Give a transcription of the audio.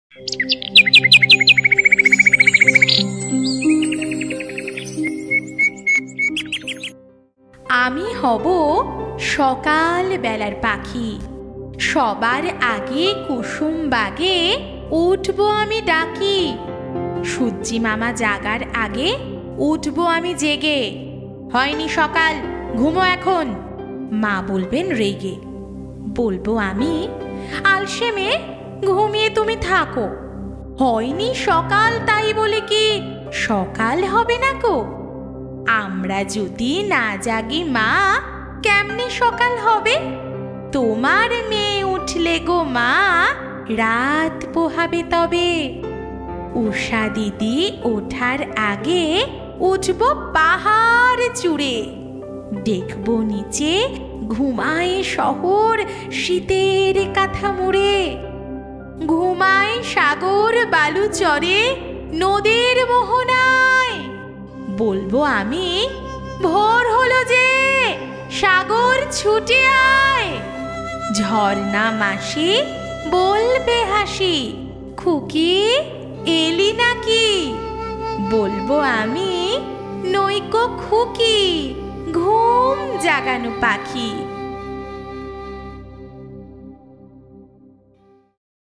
আমি হব সকাল বেলার পাখি, সবার আগে কুসুম বাগে উঠবো আমি ডাকি। সূর্যি মামা জাগার আগে উঠবো আমি জেগে। হয়নি সকাল, ঘুমো এখন, মা বলবেন রেগে। বলবো আমি, আলসে মেয়ে, ঘুমিয়ে তুমি থাকো। হয়নি সকাল তাই বলে কি সকাল হবে না গো? আমরা যদি না জাগি মা, কেমনে সকাল হবে? তোমার মেয়ে উঠলে গো মা, রাত পোহাবে তবে। উষা দিদি ওঠার আগে উঠব পাহাড় চূড়ে। দেখবো নিচে ঘুমায় শহর শীতের কাঁথা মুড়ে। ঘুমায় সাগর বালু চরে নদীর মোহনায়। বলবো আমি, ভোর হলো যে, সাগর ছুটে আয়। ঝর্ণা মাসি বলবে হাসি, খুকি এলি নাকি? বলবো আমি, নইকো খুকি, ঘুম জাগানো পাখি।